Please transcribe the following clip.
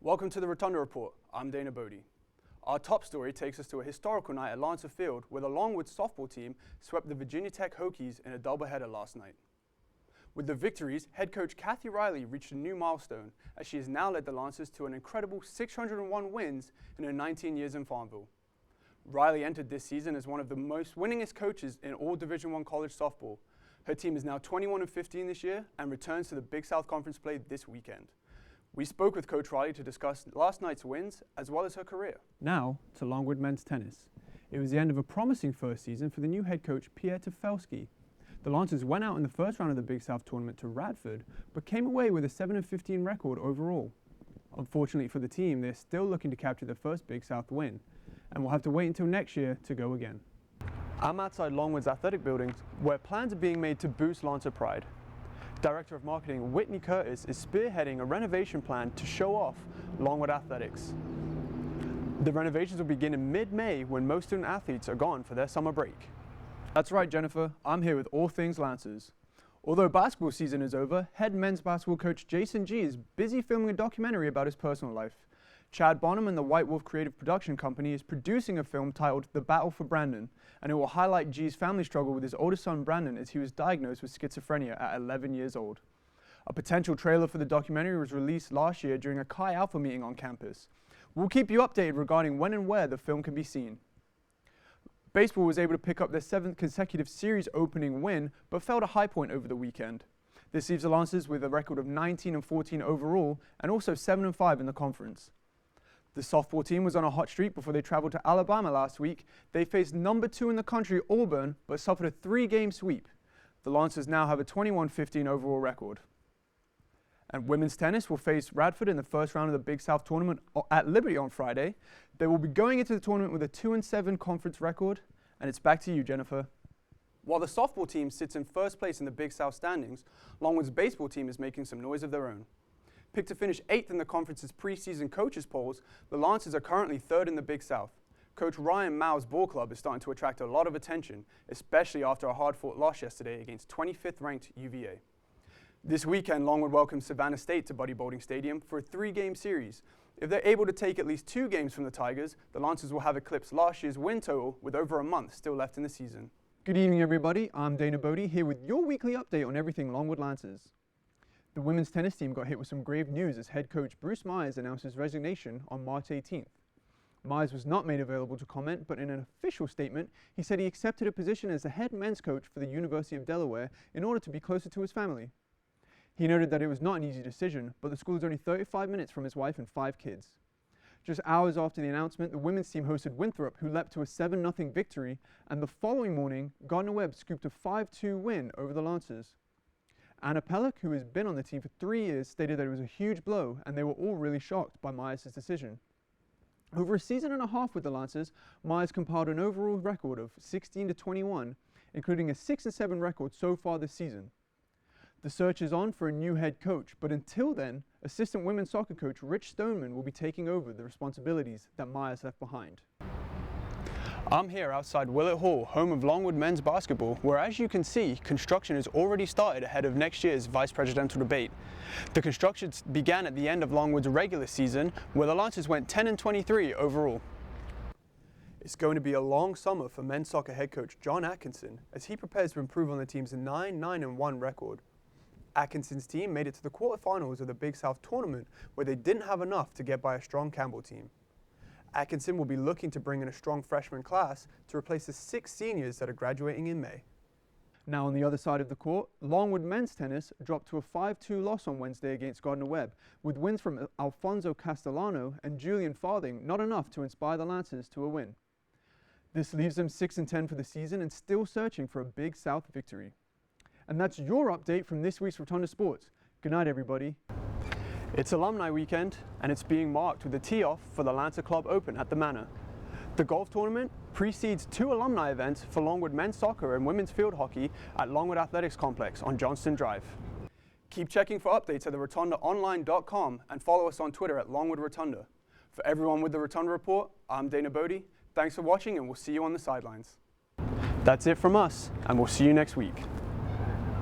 Welcome to the Rotunda Report. I'm Daena Bodie. Our top story takes us to a historical night at Lancer Field where the Longwood softball team swept the Virginia Tech Hokies in a doubleheader last night. With the victories, head coach Kathy Riley reached a new milestone as she has now led the Lancers to an incredible 601 wins in her 19 years in Farmville. Riley entered this season as one of the most winningest coaches in all Division I college softball. Her team is now 21-15 this year and returns to the Big South Conference play this weekend. We spoke with Coach Riley to discuss last night's wins as well as her career. Now to Longwood men's tennis. It was the end of a promising first season for the new head coach Pierre Tefelsky. The Lancers went out in the first round of the Big South tournament to Radford, but came away with a 7-15 record overall. Unfortunately for the team, they're still looking to capture their first Big South win, and will have to wait until next year to go again. I'm outside Longwood's athletic buildings, where plans are being made to boost Lancer pride. Director of Marketing Whitney Curtis is spearheading a renovation plan to show off Longwood athletics. The renovations will begin in mid-May when most student athletes are gone for their summer break. That's right, Jennifer, I'm here with all things Lancers. Although basketball season is over, head men's basketball coach Jason G is busy filming a documentary about his personal life. Chad Bonham and the White Wolf Creative Production Company is producing a film titled The Battle for Brandon, and it will highlight G's family struggle with his older son Brandon as he was diagnosed with schizophrenia at 11 years old. A potential trailer for the documentary was released last year during a Chi Alpha meeting on campus. We'll keep you updated regarding when and where the film can be seen. Baseball was able to pick up their 7th consecutive series opening win, but fell a high point over the weekend. This leaves the Lancers with a record of 19-14 overall and also 7-5 in the conference. The softball team was on a hot streak before they traveled to Alabama last week. They faced number 2 in the country, Auburn, but suffered a 3-game sweep. The Lancers now have a 21-15 overall record. And women's tennis will face Radford in the first round of the Big South tournament at Liberty on Friday. They will be going into the tournament with a 2-7 conference record. And it's back to you, Jennifer. While the softball team sits in first place in the Big South standings, Longwood's baseball team is making some noise of their own. Picked to finish 8th in the conference's preseason coaches polls, the Lancers are currently 3rd in the Big South. Coach Ryan Mao's ball club is starting to attract a lot of attention, especially after a hard-fought loss yesterday against 25th-ranked UVA. This weekend, Longwood welcomes Savannah State to Buddy Boulding Stadium for a 3-game series. If they're able to take at least 2 games from the Tigers, the Lancers will have eclipsed last year's win total with over a month still left in the season. Good evening, everybody. I'm Daena Bodie, here with your weekly update on everything Longwood Lancers. The women's tennis team got hit with some grave news as head coach Bruce Myers announced his resignation on March 18th. Myers was not made available to comment, but in an official statement, he said he accepted a position as the head men's coach for the University of Delaware in order to be closer to his family. He noted that it was not an easy decision, but the school is only 35 minutes from his wife and 5 kids. Just hours after the announcement, the women's team hosted Winthrop, who leapt to a 7-0 victory, and the following morning, Gardner-Webb scooped a 5-2 win over the Lancers. Anna Pellick, who has been on the team for 3 years, stated that it was a huge blow, and they were all really shocked by Myers' decision. Over a season and a half with the Lancers, Myers compiled an overall record of 16-21, including a 6-7 record so far this season. The search is on for a new head coach, but until then, assistant women's soccer coach Rich Stoneman will be taking over the responsibilities that Myers left behind. I'm here outside Willett Hall, home of Longwood men's basketball, where, as you can see, construction has already started ahead of next year's vice presidential debate. The construction began at the end of Longwood's regular season, where the Lancers went 10-23 overall. It's going to be a long summer for men's soccer head coach John Atkinson as he prepares to improve on the team's 9-9-1 record. Atkinson's team made it to the quarterfinals of the Big South tournament, where they didn't have enough to get by a strong Campbell team. Atkinson will be looking to bring in a strong freshman class to replace the 6 seniors that are graduating in May. Now on the other side of the court, Longwood men's tennis dropped to a 5-2 loss on Wednesday against Gardner-Webb, with wins from Alfonso Castellano and Julian Farthing not enough to inspire the Lancers to a win. This leaves them 6-10 for the season and still searching for a Big South victory. And that's your update from this week's Rotunda Sports. Good night, everybody. It's Alumni Weekend, and it's being marked with a tee-off for the Lancer Club Open at the Manor. The golf tournament precedes 2 alumni events for Longwood men's soccer and women's field hockey at Longwood Athletics Complex on Johnston Drive. Keep checking for updates at therotundaonline.com and follow us on Twitter at Longwood Rotunda. For everyone with the Rotunda Report, I'm Daena Bodie. Thanks for watching, and we'll see you on the sidelines. That's it from us, and we'll see you next week.